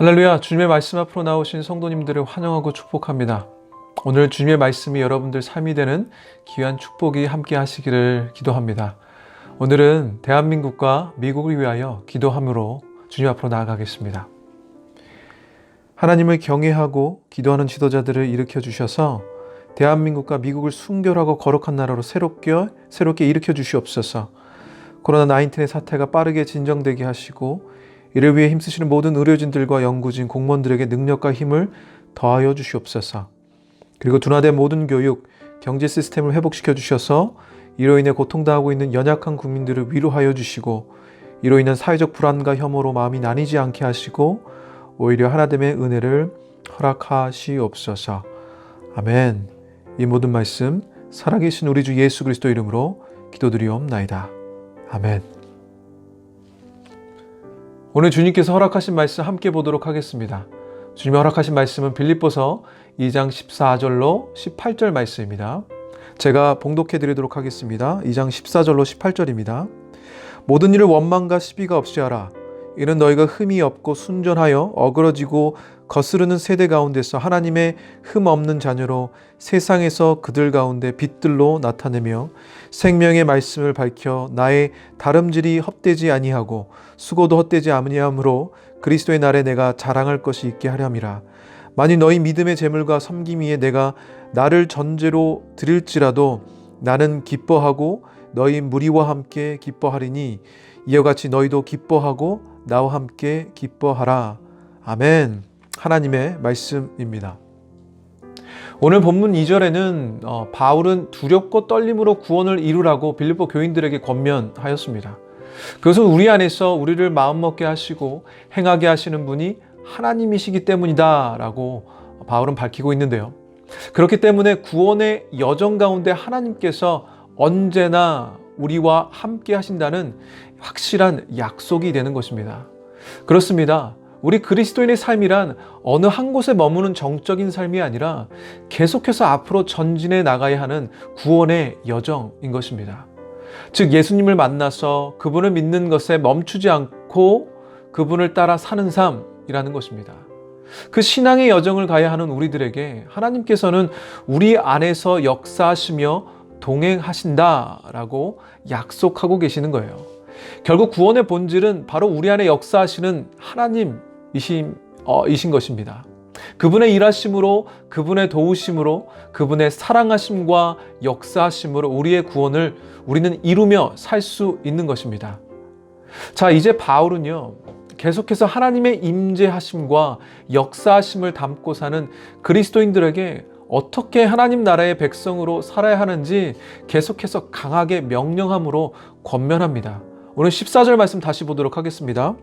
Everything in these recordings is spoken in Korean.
할렐루야, 주님의 말씀 앞으로 나오신 성도님들을 환영하고 축복합니다. 오늘 주님의 말씀이 여러분들 삶이 되는 귀한 축복이 함께 하시기를 기도합니다. 오늘은 대한민국과 미국을 위하여 기도함으로 주님 앞으로 나아가겠습니다. 하나님을 경외하고 기도하는 지도자들을 일으켜 주셔서 대한민국과 미국을 순결하고 거룩한 나라로 새롭게 일으켜 주시옵소서. 코로나19의 사태가 빠르게 진정되게 하시고 이를 위해 힘쓰시는 모든 의료진들과 연구진, 공무원들에게 능력과 힘을 더하여 주시옵소서. 그리고 둔화된 모든 교육, 경제 시스템을 회복시켜 주셔서 이로 인해 고통당하고 있는 연약한 국민들을 위로하여 주시고 이로 인한 사회적 불안과 혐오로 마음이 나뉘지 않게 하시고 오히려 하나됨의 은혜를 허락하시옵소서. 아멘. 이 모든 말씀 살아계신 우리 주 예수 그리스도 이름으로 기도드리옵나이다. 아멘. 오늘 주님께서 허락하신 말씀 함께 보도록 하겠습니다. 주님이 허락하신 말씀은 빌립보서 2장 14절로 18절 말씀입니다. 제가 봉독해 드리도록 하겠습니다. 2장 14절로 18절입니다. 모든 일을 원망과 시비가 없이 하라. 이는 너희가 흠이 없고 순전하여 어그러지고 거스르는 세대 가운데서 하나님의 흠 없는 자녀로 세상에서 그들 가운데 빛들로 나타내며 생명의 말씀을 밝혀 나의 다름질이 헛되지 아니하고 수고도 헛되지 아니하므로 그리스도의 날에 내가 자랑할 것이 있게 하렴이라. 만일 너희 믿음의 재물과 섬김 위에 내가 나를 전제로 드릴지라도 나는 기뻐하고 너희 무리와 함께 기뻐하리니 이와 같이 너희도 기뻐하고 나와 함께 기뻐하라. 아멘. 하나님의 말씀입니다. 오늘 본문 2절에는 바울은 두렵고 떨림으로 구원을 이루라고 빌립보 교인들에게 권면하였습니다. 그것은 우리 안에서 우리를 마음먹게 하시고 행하게 하시는 분이 하나님이시기 때문이다 라고 바울은 밝히고 있는데요. 그렇기 때문에 구원의 여정 가운데 하나님께서 언제나 우리와 함께 하신다는 확실한 약속이 되는 것입니다. 그렇습니다. 우리 그리스도인의 삶이란 어느 한 곳에 머무는 정적인 삶이 아니라 계속해서 앞으로 전진해 나가야 하는 구원의 여정인 것입니다. 즉 예수님을 만나서 그분을 믿는 것에 멈추지 않고 그분을 따라 사는 삶이라는 것입니다. 그 신앙의 여정을 가야 하는 우리들에게 하나님께서는 우리 안에서 역사하시며 동행하신다라고 약속하고 계시는 거예요. 결국 구원의 본질은 바로 우리 안에 역사하시는 하나님이신 것입니다. 그분의 일하심으로, 그분의 도우심으로, 그분의 사랑하심과 역사하심으로 우리의 구원을 우리는 이루며 살 수 있는 것입니다. 자, 이제 바울은요, 계속해서 하나님의 임재하심과 역사하심을 담고 사는 그리스도인들에게 어떻게 하나님 나라의 백성으로 살아야 하는지 계속해서 강하게 명령함으로 권면합니다. 오늘 14절 말씀 다시 보도록 하겠습니다.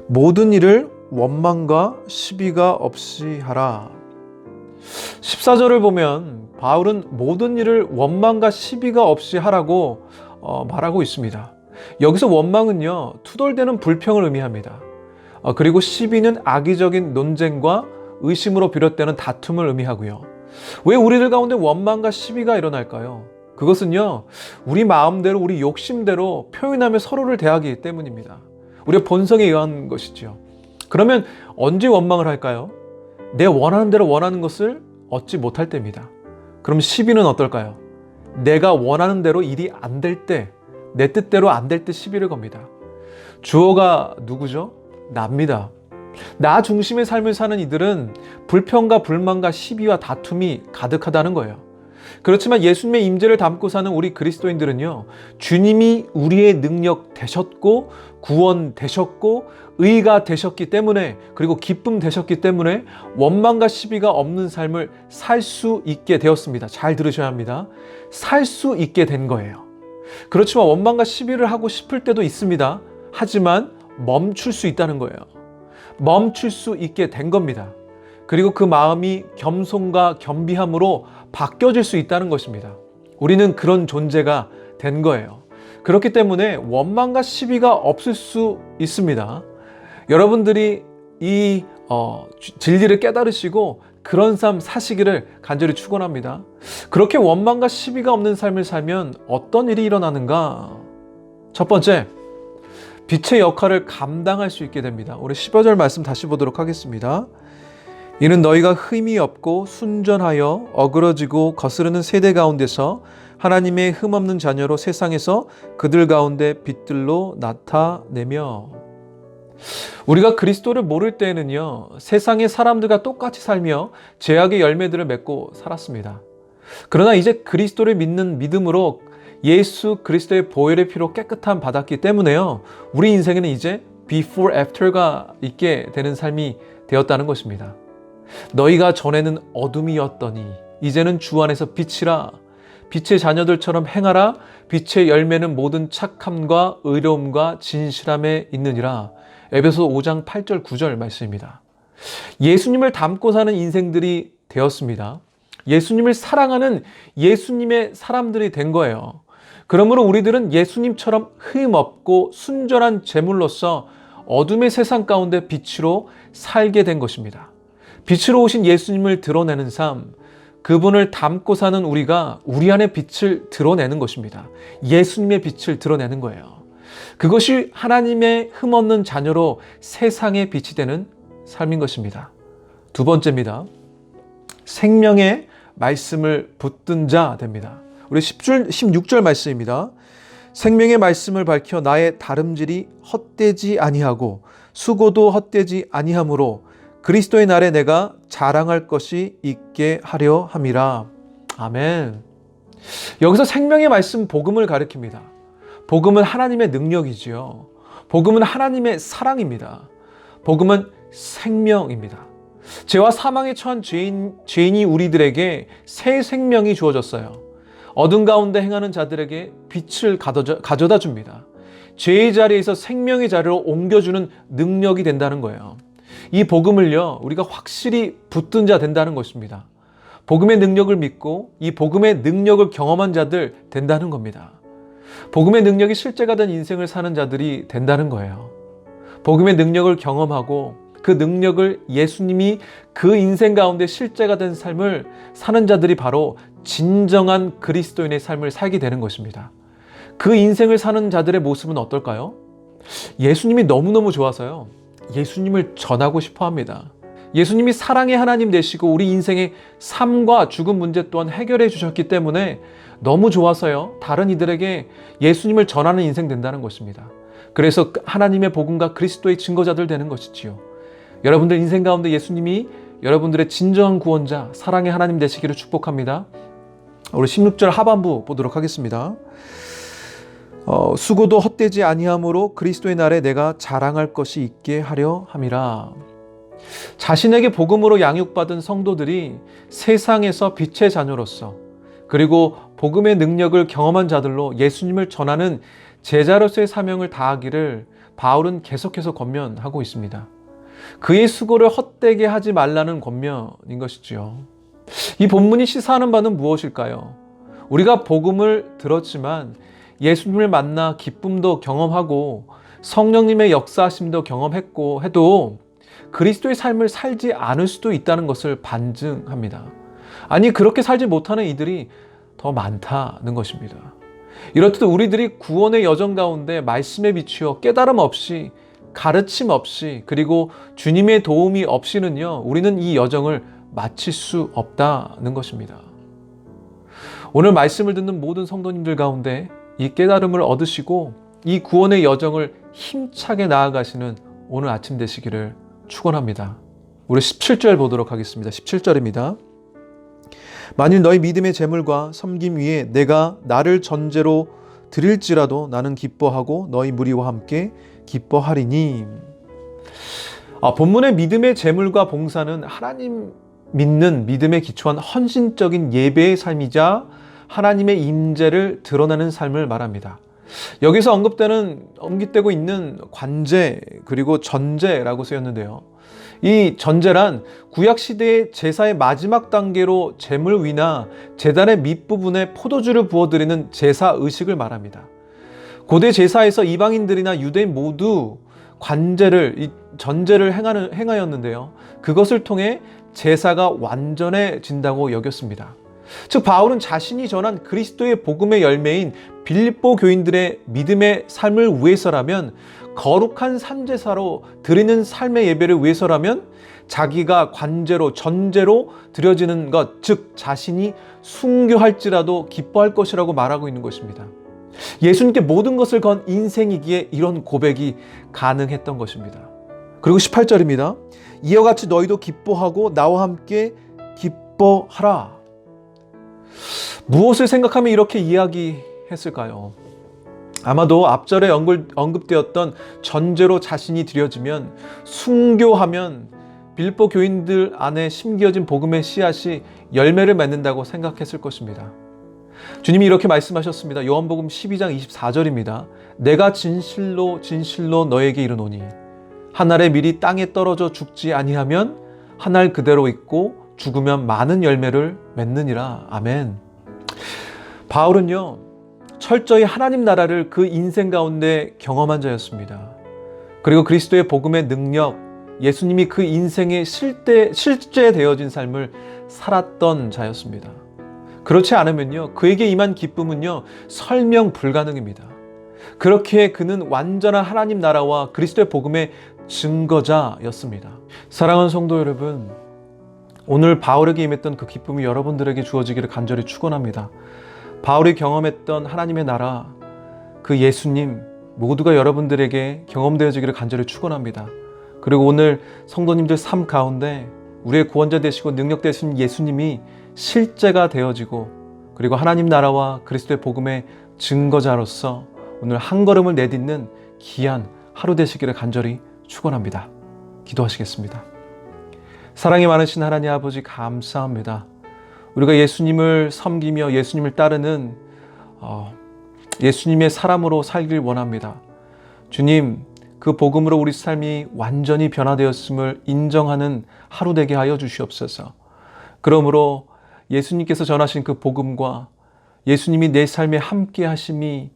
모든 일을 원망과 시비가 없이 하라. 14절을 보면 바울은 모든 일을 원망과 시비가 없이 하라고 말하고 있습니다. 여기서 원망은요, 투덜대는 불평을 의미합니다. 그리고 시비는 악의적인 논쟁과 의심으로 비롯되는 다툼을 의미하고요. 왜 우리들 가운데 원망과 시비가 일어날까요? 그것은요, 우리 마음대로, 우리 욕심대로 표현하며 서로를 대하기 때문입니다. 우리의 본성에 의한 것이죠. 그러면 언제 원망을 할까요? 내 원하는 대로 원하는 것을 얻지 못할 때입니다. 그럼 시비는 어떨까요? 내가 원하는 대로 일이 안 될 때, 내 뜻대로 안 될 때 시비를 겁니다. 주어가 누구죠? 나입니다. 나 중심의 삶을 사는 이들은 불평과 불만과 시비와 다툼이 가득하다는 거예요. 그렇지만 예수님의 임재를 담고 사는 우리 그리스도인들은요, 주님이 우리의 능력 되셨고 구원 되셨고 의가 되셨기 때문에, 그리고 기쁨 되셨기 때문에 원망과 시비가 없는 삶을 살 수 있게 되었습니다. 잘 들으셔야 합니다. 살 수 있게 된 거예요. 그렇지만 원망과 시비를 하고 싶을 때도 있습니다. 하지만 멈출 수 있다는 거예요. 멈출 수 있게 된 겁니다. 그리고 그 마음이 겸손과 겸비함으로 바뀌어질 수 있다는 것입니다. 우리는 그런 존재가 된 거예요. 그렇기 때문에 원망과 시비가 없을 수 있습니다. 여러분들이 이 진리를 깨달으시고 그런 삶 사시기를 간절히 축원합니다. 그렇게 원망과 시비가 없는 삶을 살면 어떤 일이 일어나는가? 첫 번째, 빛의 역할을 감당할 수 있게 됩니다. 우리 15절 말씀 다시 보도록 하겠습니다. 이는 너희가 흠이 없고 순전하여 어그러지고 거스르는 세대 가운데서 하나님의 흠없는 자녀로 세상에서 그들 가운데 빛들로 나타내며. 우리가 그리스도를 모를 때에는요, 세상의 사람들과 똑같이 살며 죄악의 열매들을 맺고 살았습니다. 그러나 이제 그리스도를 믿는 믿음으로 예수 그리스도의 보혈의 피로 깨끗함 받았기 때문에요, 우리 인생에는 이제 before, after가 있게 되는 삶이 되었다는 것입니다. 너희가 전에는 어둠이었더니 이제는 주 안에서 빛이라. 빛의 자녀들처럼 행하라. 빛의 열매는 모든 착함과 의로움과 진실함에 있느니라. 에베소 5장 8절 9절 말씀입니다. 예수님을 닮고 사는 인생들이 되었습니다. 예수님을 사랑하는 예수님의 사람들이 된 거예요. 그러므로 우리들은 예수님처럼 흠없고 순전한 제물로서 어둠의 세상 가운데 빛으로 살게 된 것입니다. 빛으로 오신 예수님을 드러내는 삶, 그분을 닮고 사는 우리가 우리 안에 빛을 드러내는 것입니다. 예수님의 빛을 드러내는 거예요. 그것이 하나님의 흠없는 자녀로 세상의 빛이 되는 삶인 것입니다. 두 번째입니다. 생명의 말씀을 붙든 자 됩니다. 우리 16절 말씀입니다. 생명의 말씀을 밝혀 나의 다름질이 헛되지 아니하고 수고도 헛되지 아니하므로 그리스도의 날에 내가 자랑할 것이 있게 하려 함이라. 아멘. 여기서 생명의 말씀 복음을 가리킵니다. 복음은 하나님의 능력이지요. 복음은 하나님의 사랑입니다. 복음은 생명입니다. 죄와 사망에 처한 죄인이 우리들에게 새 생명이 주어졌어요. 어둠 가운데 행하는 자들에게 빛을 가져다 줍니다. 죄의 자리에서 생명의 자리로 옮겨주는 능력이 된다는 거예요. 이 복음을요, 우리가 확실히 붙든 자 된다는 것입니다. 복음의 능력을 믿고 이 복음의 능력을 경험한 자들 된다는 겁니다. 복음의 능력이 실제가 된 인생을 사는 자들이 된다는 거예요. 복음의 능력을 경험하고 그 능력을 예수님이 그 인생 가운데 실제가 된 삶을 사는 자들이 바로 진정한 그리스도인의 삶을 살게 되는 것입니다. 그 인생을 사는 자들의 모습은 어떨까요? 예수님이 너무너무 좋아서요, 예수님을 전하고 싶어 합니다. 예수님이 사랑의 하나님 되시고 우리 인생의 삶과 죽음 문제 또한 해결해 주셨기 때문에 너무 좋아서요, 다른 이들에게 예수님을 전하는 인생 된다는 것입니다. 그래서 하나님의 복음과 그리스도의 증거자들 되는 것이지요. 여러분들 인생 가운데 예수님이 여러분들의 진정한 구원자, 사랑의 하나님 되시기를 축복합니다. 우리 16절 하반부 보도록 하겠습니다. 수고도 헛되지 아니하므로 그리스도의 날에 내가 자랑할 것이 있게 하려 함이라. 자신에게 복음으로 양육받은 성도들이 세상에서 빛의 자녀로서, 그리고 복음의 능력을 경험한 자들로 예수님을 전하는 제자로서의 사명을 다하기를 바울은 계속해서 권면하고 있습니다. 그의 수고를 헛되게 하지 말라는 권면인 것이지요. 이 본문이 시사하는 바는 무엇일까요? 우리가 복음을 들었지만 예수님을 만나 기쁨도 경험하고 성령님의 역사하심도 경험했고 해도 그리스도의 삶을 살지 않을 수도 있다는 것을 반증합니다. 아니, 그렇게 살지 못하는 이들이 더 많다는 것입니다. 이렇듯 우리들이 구원의 여정 가운데 말씀에 비추어 깨달음 없이, 가르침 없이, 그리고 주님의 도움이 없이는요, 우리는 이 여정을 마칠 수 없다는 것입니다. 오늘 말씀을 듣는 모든 성도님들 가운데 이 깨달음을 얻으시고 이 구원의 여정을 힘차게 나아가시는 오늘 아침 되시기를 축원합니다. 우리 17절 보도록 하겠습니다. 17절입니다. 만일 너희 믿음의 재물과 섬김 위에 내가 나를 전제로 드릴지라도 나는 기뻐하고 너희 무리와 함께 기뻐하리니. 본문의 믿음의 재물과 봉사는 하나님 믿는 믿음에 기초한 헌신적인 예배의 삶이자 하나님의 임재를 드러내는 삶을 말합니다. 여기서 언급되고 있는 관제 그리고 전제라고 쓰였는데요. 이 전제란 구약시대의 제사의 마지막 단계로 제물 위나 제단의 밑부분에 포도주를 부어드리는 제사 의식을 말합니다. 고대 제사에서 이방인들이나 유대인 모두 관제를, 전제를 행하였는데요. 그것을 통해 제사가 완전해진다고 여겼습니다. 즉 바울은 자신이 전한 그리스도의 복음의 열매인 빌립보 교인들의 믿음의 삶을 위해서라면, 거룩한 산제사로 드리는 삶의 예배를 위해서라면 자기가 관제로 전제로 드려지는 것, 즉 자신이 순교할지라도 기뻐할 것이라고 말하고 있는 것입니다. 예수님께 모든 것을 건 인생이기에 이런 고백이 가능했던 것입니다. 그리고 18절입니다. 이와 같이 너희도 기뻐하고 나와 함께 기뻐하라. 무엇을 생각하며 이렇게 이야기했을까요? 아마도 앞절에 언급되었던 전제로 자신이 드려지면, 순교하면 빌립보 교인들 안에 심겨진 복음의 씨앗이 열매를 맺는다고 생각했을 것입니다. 주님이 이렇게 말씀하셨습니다. 요한복음 12장 24절입니다. 내가 진실로 진실로 너에게 이르노니 한 알의 밀이 땅에 떨어져 죽지 아니하면 한 알 그대로 있고 죽으면 많은 열매를 맺느니라. 아멘. 바울은요, 철저히 하나님 나라를 그 인생 가운데 경험한 자였습니다. 그리고 그리스도의 복음의 능력, 예수님이 그 인생의 실제 되어진 삶을 살았던 자였습니다. 그렇지 않으면요, 그에게 임한 기쁨은요, 설명 불가능입니다. 그렇게 그는 완전한 하나님 나라와 그리스도의 복음의 증거자였습니다. 사랑하는 성도 여러분, 오늘 바울에게 임했던 그 기쁨이 여러분들에게 주어지기를 간절히 축원합니다. 바울이 경험했던 하나님의 나라, 그 예수님 모두가 여러분들에게 경험되어지기를 간절히 축원합니다. 그리고 오늘 성도님들 삶 가운데 우리의 구원자 되시고 능력 되신 예수님이 실제가 되어지고, 그리고 하나님 나라와 그리스도의 복음의 증거자로서 오늘 한 걸음을 내딛는 귀한 하루 되시기를 간절히 축원합니다. 기도하시겠습니다. 사랑이 많으신 하나님 아버지, 감사합니다. 우리가 예수님을 섬기며 예수님을 따르는 예수님의 사람으로 살길 원합니다. 주님, 그 복음으로 우리 삶이 완전히 변화되었음을 인정하는 하루 되게 하여 주시옵소서. 그러므로 예수님께서 전하신 그 복음과 예수님이 내 삶에 함께 하심이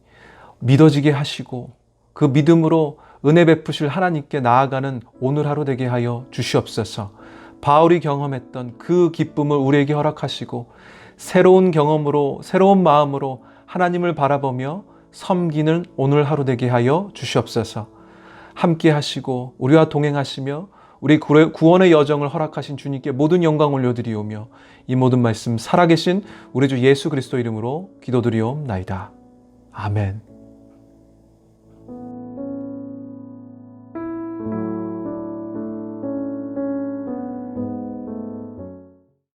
믿어지게 하시고, 그 믿음으로 은혜 베푸실 하나님께 나아가는 오늘 하루 되게 하여 주시옵소서. 바울이 경험했던 그 기쁨을 우리에게 허락하시고, 새로운 경험으로, 새로운 마음으로 하나님을 바라보며 섬기는 오늘 하루 되게 하여 주시옵소서. 함께 하시고 우리와 동행하시며 우리 구원의 여정을 허락하신 주님께 모든 영광 올려드리오며, 이 모든 말씀 살아계신 우리 주 예수 그리스도 이름으로 기도드리옵나이다. 아멘.